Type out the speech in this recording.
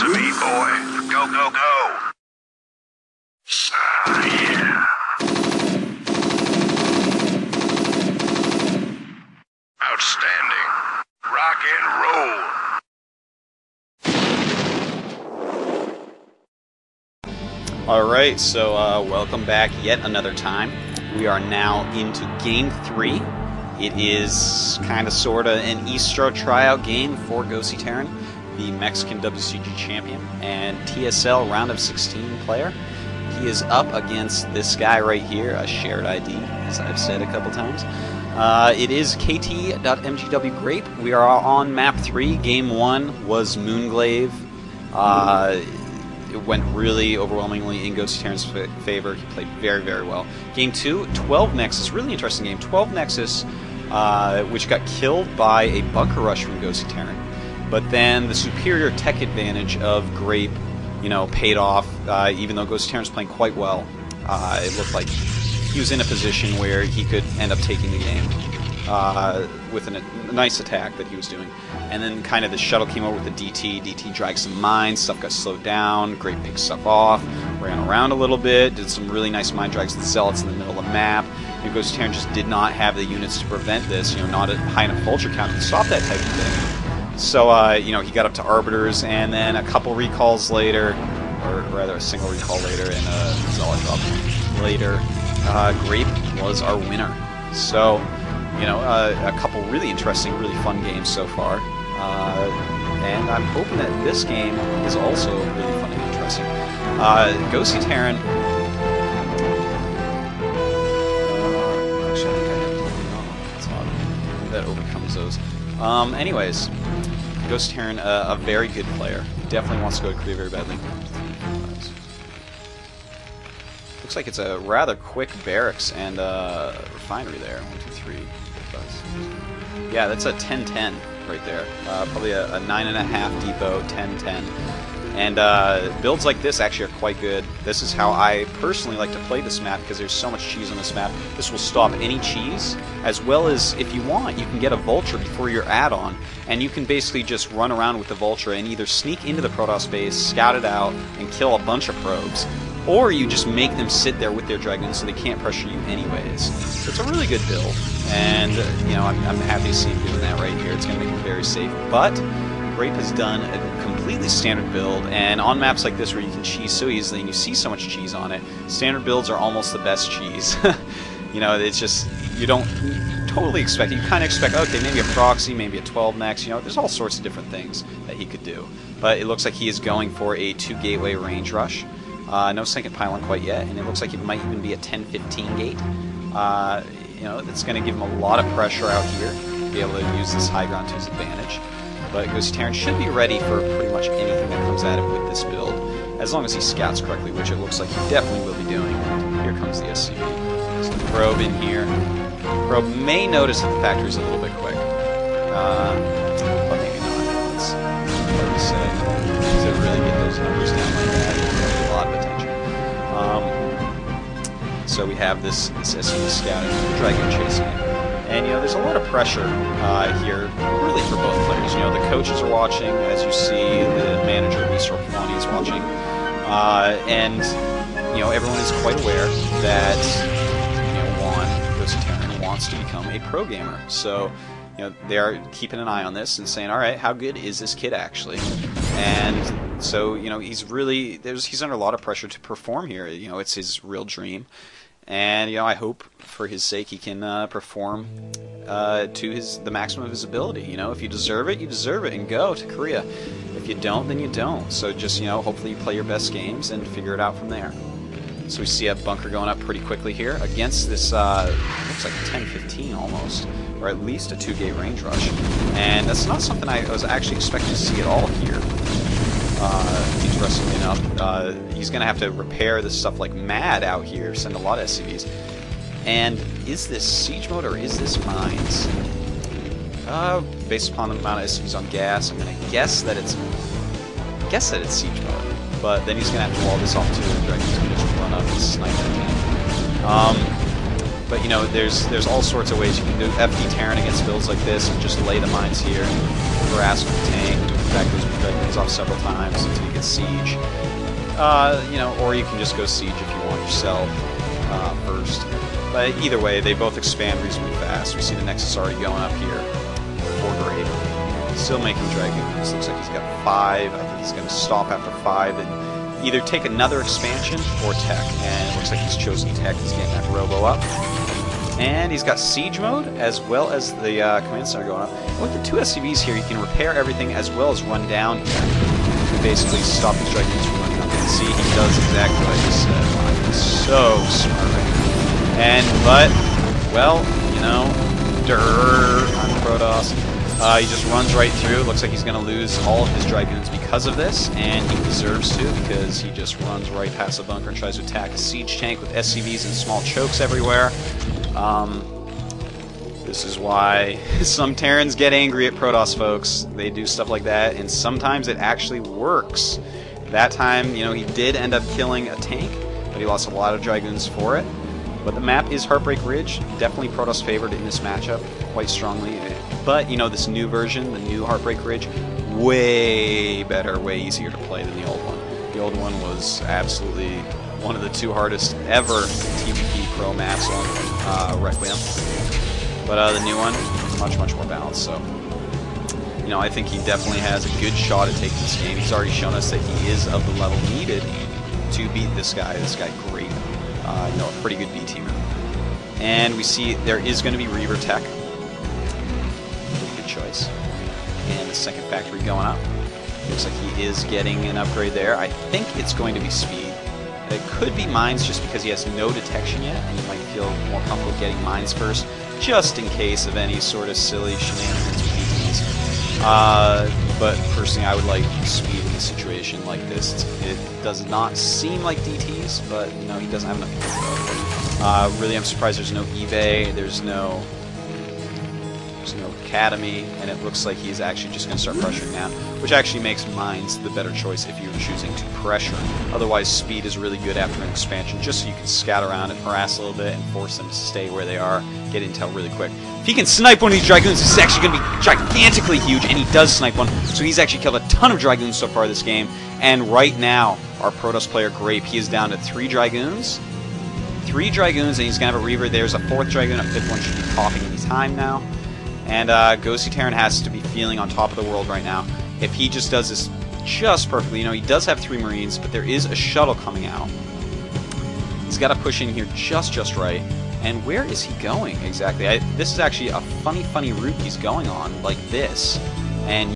to me, boy. Go, go, go. Yeah. Outstanding. Rock and roll. Alright, so welcome back yet another time. We are now into Game 3. It is kind of sort of an eSTRO tryout game for GosI Terran, the Mexican WCG champion, and TSL round of 16 player. He is up against this guy right here, a shared ID, as I've said a couple times. It is KT.MGW Grape. We are on map 3. Game 1 was Moonglaive. It went really overwhelmingly in GosI Terran's favor. He played very, very well. Game 2, 12 Nexus, really interesting game. 12 Nexus, which got killed by a bunker rush from GosI Terran. But then the superior tech advantage of Grape, you know, paid off, even though GosI Terran's playing quite well. It looked like he was in a position where he could end up taking the game with a nice attack that he was doing. And then kind of the shuttle came over with the DT. DT dragged some mines, stuff got slowed down, Grape picked stuff off, ran around a little bit, did some really nice mine drags with Zealots in the middle of the map. You know, GosI Terran just did not have the units to prevent this, you know, not a high enough vulture count to stop that type of thing. So, you know, he got up to Arbiters, and then a couple recalls later, or rather a single recall later, and a Zealot drop later, Grape was our winner. So, you know, a couple really interesting, really fun games so far. And I'm hoping that this game is also really fun and interesting. GosI Terran. Actually, I think I have to That's odd. That overcomes those. Anyways, GosI Terran, a very good player. Definitely wants to go to Korea very badly. Looks like it's a rather quick barracks and refinery there. 1, 2, 3, 4, 5, 6. Yeah, that's a 10-10 right there. Probably a 9.5 depot, 10-10. And builds like this actually are quite good. This is how I personally like to play this map because there's so much cheese on this map. This will stop any cheese, as well as if you want, you can get a vulture before your add-on, and you can basically just run around with the vulture and either sneak into the Protoss base, scout it out, and kill a bunch of probes. Or you just make them sit there with their dragons so they can't pressure you anyways. So it's a really good build, and you know, I'm happy to see him doing that right here. It's going to make him very safe. But Grape has done a completely standard build, and on maps like this where you can cheese so easily and you see so much cheese on it, standard builds are almost the best cheese. You know, it's just, you don't totally expect it. You kind of expect, okay, maybe a proxy, maybe a 12 next, you know, there's all sorts of different things that he could do. But it looks like he is going for a 2-gateway range rush. No second pylon quite yet, and it looks like it might even be a 10-15 gate. You know, it's going to give him a lot of pressure out here to be able to use this high ground to his advantage. But GosI Terran should be ready for pretty much anything that comes at him with this build, as long as he scouts correctly, which it looks like he definitely will be doing. Here comes the SCV. So the probe in here. Probe may notice that the factory's a little bit quick. But maybe not. It's hard to say. Because they really get those numbers down like that. A lot of attention. So we have this SCV scouting, the Dragon chasing it. And, you know, there's a lot of pressure here, really for both players. You know, the coaches are watching, as you see, the manager of eSTRO is watching. And, you know, everyone is quite aware that, you know, GosI Terran wants to become a pro gamer. So, you know, they are keeping an eye on this and saying, all right, how good is this kid actually? And so, you know, he's under a lot of pressure to perform here. You know, it's his real dream. And, you know, I hope for his sake he can perform to the maximum of his ability. You know, if you deserve it, you deserve it, and go to Korea. If you don't, then you don't. So just, you know, hopefully you play your best games and figure it out from there. So we see a bunker going up pretty quickly here against this, looks like a 10-15 almost, or at least a 2-gate range rush. And that's not something I was actually expecting to see at all here. Interestingly enough, he's going to have to repair this stuff like mad out here, send a lot of SCVs. And is this siege mode or is this mines? Based upon the amount of SCVs on gas, I'm going to guess that it's siege mode. But then he's going to have to wall this off too, and Dragon's going to just run up and snipe that tank. But you know, there's all sorts of ways you can do FD Terran against builds like this, and just lay the mines here, harass with the tank, back those Dragoons off several times until you get siege. You know, or you can just go siege if you want yourself first. But either way, they both expand reasonably fast. We see the Nexus already going up here for Grape. Still making Dragoons. Looks like he's got 5. I think he's going to stop after 5 and either take another expansion or tech. And it looks like he's chosen tech. He's getting that robo up. And he's got siege mode as well as the command center going up. And with the 2 SCVs here, you can repair everything as well as run down here. To basically stop these Dragoons from running up. And see, he does exactly what I just said. He's so smart. But, well, you know, on Protoss. He just runs right through. Looks like he's going to lose all of his Dragoons because of this, and he deserves to because he just runs right past the bunker and tries to attack a siege tank with SCVs and small chokes everywhere. This is why some Terrans get angry at Protoss, folks. They do stuff like that, and sometimes it actually works. That time, you know, he did end up killing a tank, but he lost a lot of Dragoons for it. But the map is Heartbreak Ridge. Definitely Protoss favored in this matchup quite strongly. But, you know, this new version, the new Heartbreak Ridge, way better, way easier to play than the old one. The old one was absolutely one of the 2 hardest ever TVP Pro maps on Requiem. But the new one, much, much more balanced. So, you know, I think he definitely has a good shot at taking this game. He's already shown us that he is of the level needed to beat this guy Grape. You know, a pretty good B teamer. And we see there is going to be Reaver Tech. Pretty good choice. And the second factory going up. Looks like he is getting an upgrade there. I think it's going to be speed. It could be mines just because he has no detection yet, and you might feel more comfortable getting mines first, just in case of any sort of silly shenanigans with DTs. But personally, I would like speed in a situation like this. It does not seem like DTs, but you know, he doesn't have enough info. Really, I'm surprised there's no eBay, there's no academy, and it looks like he's actually just going to start pressuring now, which actually makes mines the better choice if you're choosing to pressure. Otherwise, speed is really good after an expansion, just so you can scout around and harass a little bit and force them to stay where they are, get intel really quick. If he can snipe one of these Dragoons, this is actually going to be gigantically huge, and he does snipe one, so he's actually killed a ton of Dragoons so far this game, and right now, our Protoss player Grape, he is down to 3 Dragoons. 3 Dragoons, and he's going to have a Reaver. There's a 4th Dragoon, a 5th one should be popping any time now. And GosI Terran has to be feeling on top of the world right now. If he just does this just perfectly, you know, he does have 3 Marines, but there is a shuttle coming out. He's got to push in here just right. And where is he going exactly? This is actually a funny route he's going on, like this. And